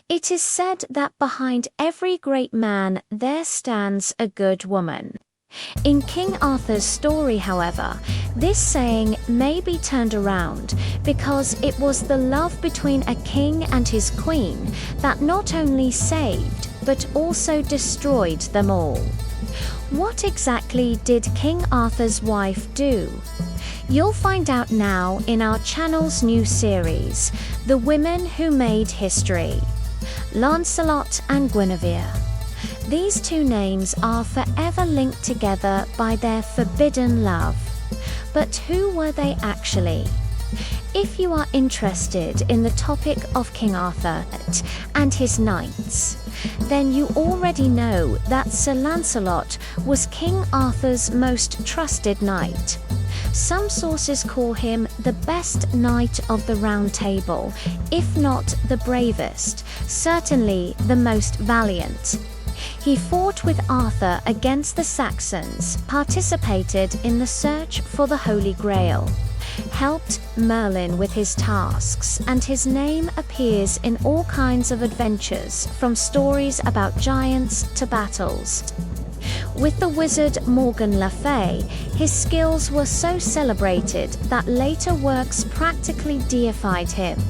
It is said that behind every great man there stands a good woman. In King Arthur's story, however, this saying may be turned around because it was the love between a king and his queen that not only saved but also destroyed them all. What exactly did King Arthur's wife do? You'll find out now in our channel's new series, The Women Who Made History. Lancelot and Guinevere. These two names are forever linked together by their forbidden love. But who were they actually? If you are interested in the topic of King Arthur and his knights, then you already know that Sir Lancelot was King Arthur's most trusted knight. Some sources call him the best knight of the Round Table, if not the bravest, certainly the most valiant. He fought with Arthur against the Saxons, participated in the search for the Holy Grail, helped Merlin with his tasks, and his name appears in all kinds of adventures, from stories about giants to battles. With the wizard Morgan Le Fay, his skills were so celebrated that later works practically deified him.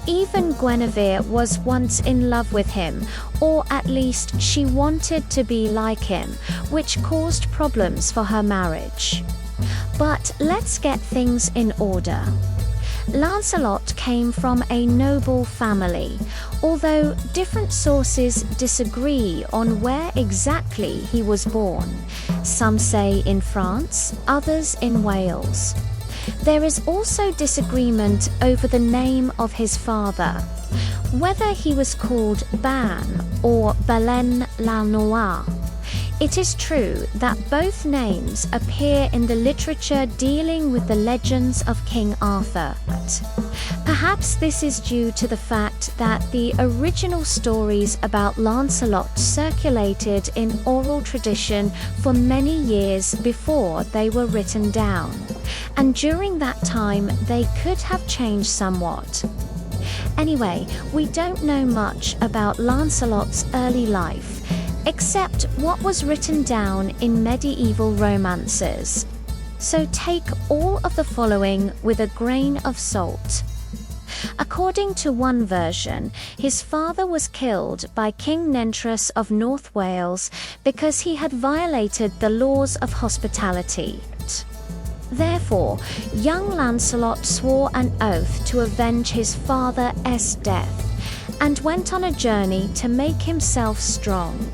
Even Guinevere was once in love with him, or at least she wanted to be like him, which caused problems for her marriage. But let's get things in order. Lancelot came from a noble family, although different sources disagree on where exactly he was born. Some say in France, others in Wales. There is also disagreement over the name of his father, whether he was called Ban or Belen la Noire. It is true that both names appear in the literature dealing with the legends of King Arthur. Perhaps this is due to the fact that the original stories about Lancelot circulated in oral tradition for many years before they were written down, and during that time they could have changed somewhat. Anyway, we don't know much about Lancelot's early life, except what was written down in medieval romances. So take all of the following with a grain of salt. According to one version, his father was killed by King Nentres of North Wales because he had violated the laws of hospitality. Therefore, young Lancelot swore an oath to avenge his father's death and went on a journey to make himself strong.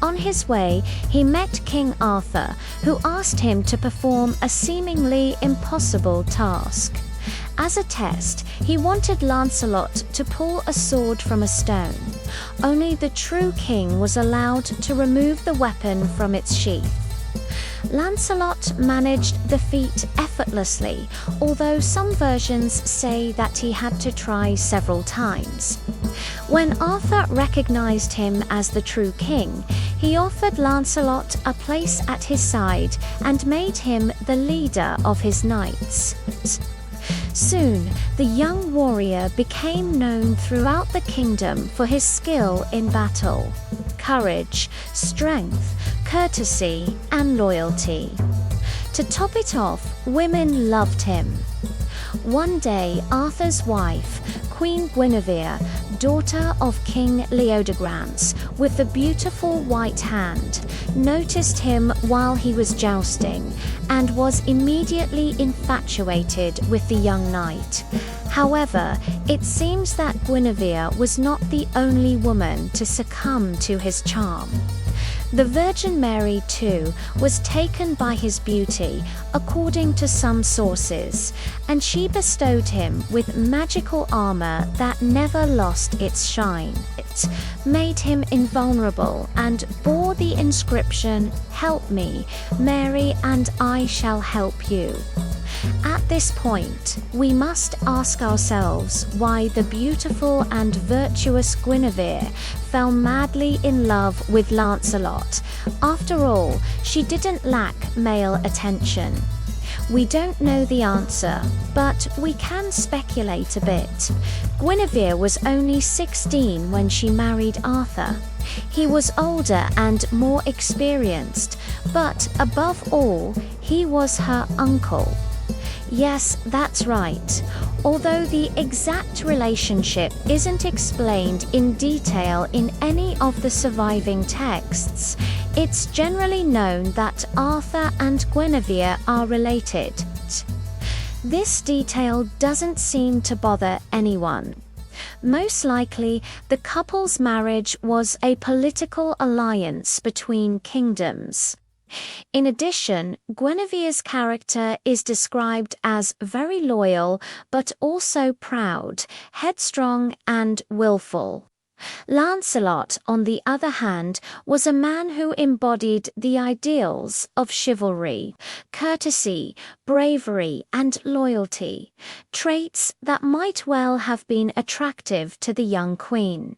On his way, he met King Arthur, who asked him to perform a seemingly impossible task. As a test, he wanted Lancelot to pull a sword from a stone. Only the true king was allowed to remove the weapon from its sheath. Lancelot managed the feat effortlessly, although some versions say that he had to try several times. When Arthur recognized him as the true king, he offered Lancelot a place at his side and made him the leader of his knights. Soon, the young warrior became known throughout the kingdom for his skill in battle, courage, strength, courtesy, and loyalty. To top it off, women loved him. One day, Arthur's wife, Queen Guinevere, daughter of King Leodegrance, with the beautiful white hand, noticed him while he was jousting and was immediately infatuated with the young knight. However, it seems that Guinevere was not the only woman to succumb to his charm. The Virgin Mary, too, was taken by his beauty, according to some sources, and she bestowed him with magical armor that never lost its shine. It made him invulnerable and bore the inscription, "Help me, Mary, and I shall help you." At this point, we must ask ourselves why the beautiful and virtuous Guinevere fell madly in love with Lancelot. After all, she didn't lack male attention. We don't know the answer, but we can speculate a bit. Guinevere was only 16 when she married Arthur. He was older and more experienced, but above all, he was her uncle. Yes, that's right. Although the exact relationship isn't explained in detail in any of the surviving texts, it's generally known that Arthur and Guinevere are related. This detail doesn't seem to bother anyone. Most likely, the couple's marriage was a political alliance between kingdoms. In addition, Guinevere's character is described as very loyal, but also proud, headstrong, and willful. Lancelot, on the other hand, was a man who embodied the ideals of chivalry, courtesy, bravery, and loyalty, traits that might well have been attractive to the young queen.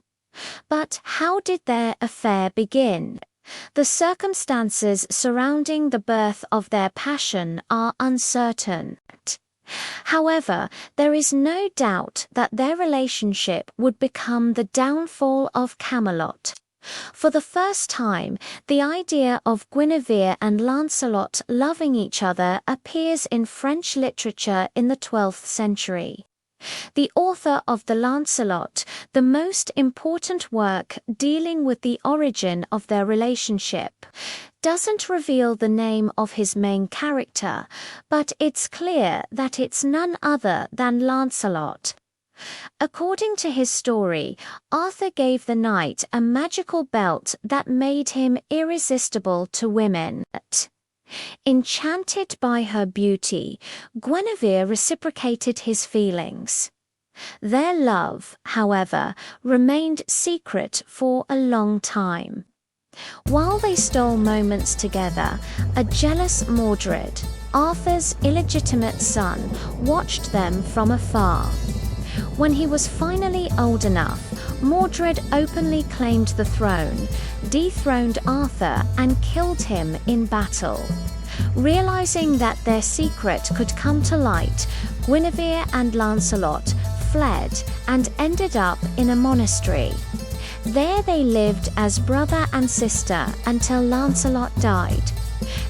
But how did their affair begin? The circumstances surrounding the birth of their passion are uncertain. However, there is no doubt that their relationship would become the downfall of Camelot. For the first time, the idea of Guinevere and Lancelot loving each other appears in French literature in the 12th century. The author of the Lancelot, the most important work dealing with the origin of their relationship, doesn't reveal the name of his main character, but it's clear that it's none other than Lancelot. According to his story, Arthur gave the knight a magical belt that made him irresistible to women. Enchanted by her beauty, Guinevere reciprocated his feelings. Their love, however, remained secret for a long time. While they stole moments together, a jealous Mordred, Arthur's illegitimate son, watched them from afar. When he was finally old enough, Mordred openly claimed the throne, dethroned Arthur, and killed him in battle. Realizing that their secret could come to light, Guinevere and Lancelot fled and ended up in a monastery. There they lived as brother and sister until Lancelot died.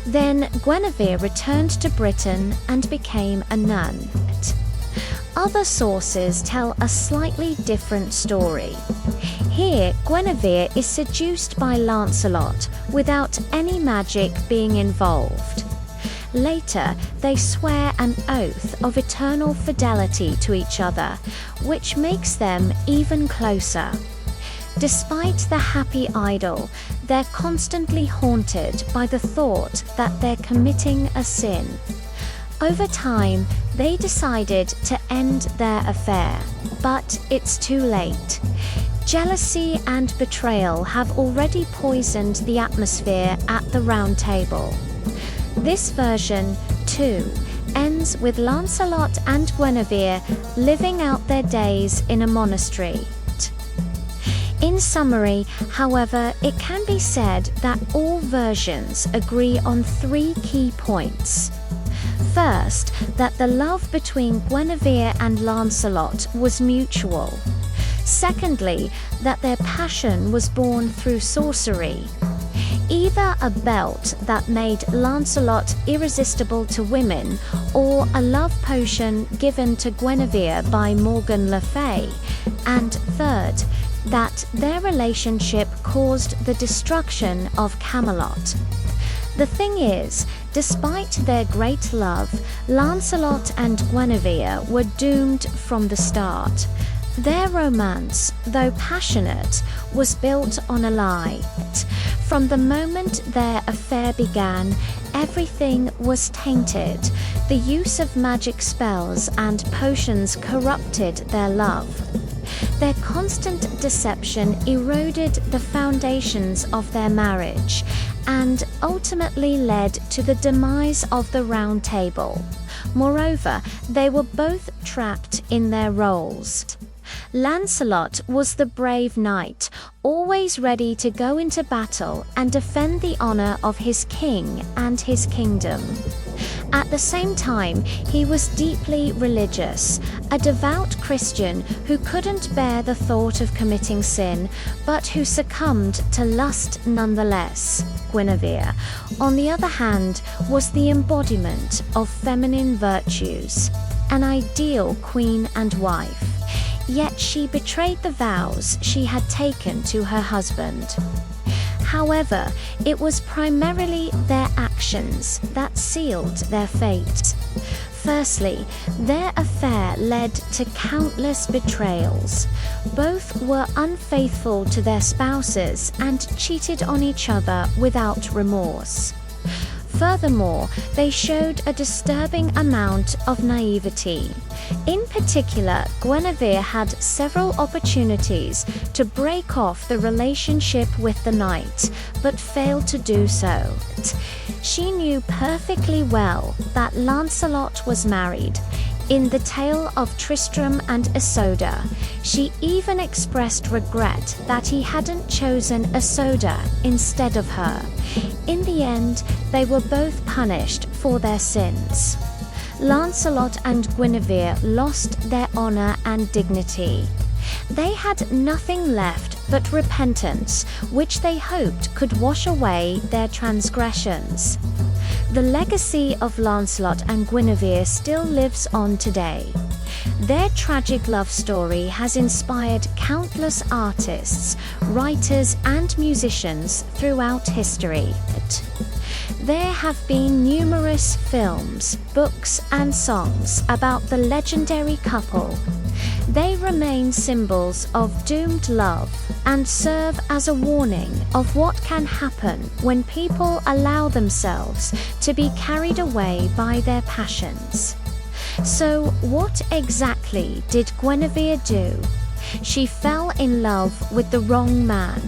Then Guinevere returned to Britain and became a nun. Other sources tell a slightly different story. Here, Guinevere is seduced by Lancelot without any magic being involved. Later, they swear an oath of eternal fidelity to each other, which makes them even closer. Despite the happy idyll, they're constantly haunted by the thought that they're committing a sin. Over time, they decided to end their affair, but it's too late. Jealousy and betrayal have already poisoned the atmosphere at the Round Table. This version, too, ends with Lancelot and Guinevere living out their days in a monastery. In summary, however, it can be said that all versions agree on 3 key points. First, that the love between Guinevere and Lancelot was mutual. Secondly, that their passion was born through sorcery. Either a belt that made Lancelot irresistible to women, or a love potion given to Guinevere by Morgan Le Fay. And third, that their relationship caused the destruction of Camelot. The thing is, despite their great love, Lancelot and Guinevere were doomed from the start. Their romance, though passionate, was built on a lie. From the moment their affair began, everything was tainted. The use of magic spells and potions corrupted their love. Their constant deception eroded the foundations of their marriage and ultimately led to the demise of the Round Table. Moreover, they were both trapped in their roles. Lancelot was the brave knight, always ready to go into battle and defend the honor of his king and his kingdom. At the same time, he was deeply religious, a devout Christian who couldn't bear the thought of committing sin, but who succumbed to lust nonetheless. Guinevere, on the other hand, was the embodiment of feminine virtues, an ideal queen and wife. Yet she betrayed the vows she had taken to her husband. However, it was primarily their actions that sealed their fate. Firstly, their affair led to countless betrayals. Both were unfaithful to their spouses and cheated on each other without remorse. Furthermore, they showed a disturbing amount of naivety. In particular, Guinevere had several opportunities to break off the relationship with the knight, but failed to do so. She knew perfectly well that Lancelot was married. In the tale of Tristram and Isolde, she even expressed regret that he hadn't chosen Isolde instead of her. In the end, they were both punished for their sins. Lancelot and Guinevere lost their honor and dignity. They had nothing left but repentance, which they hoped could wash away their transgressions. The legacy of Lancelot and Guinevere still lives on today. Their tragic love story has inspired countless artists, writers, and musicians throughout history. There have been numerous films, books, and songs about the legendary couple. They remain symbols of doomed love and serve as a warning of what can happen when people allow themselves to be carried away by their passions. So, what exactly did Guinevere do? She fell in love with the wrong man.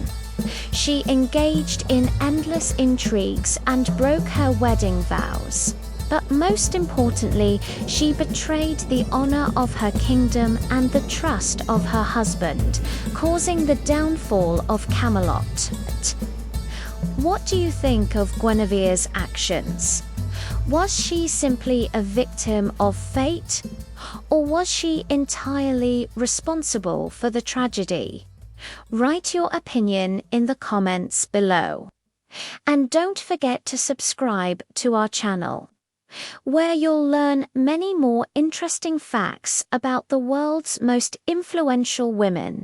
She engaged in endless intrigues and broke her wedding vows. But most importantly, she betrayed the honor of her kingdom and the trust of her husband, causing the downfall of Camelot. What do you think of Guinevere's actions? Was she simply a victim of fate, or was she entirely responsible for the tragedy? Write your opinion in the comments below. And don't forget to subscribe to our channel, where you'll learn many more interesting facts about the world's most influential women.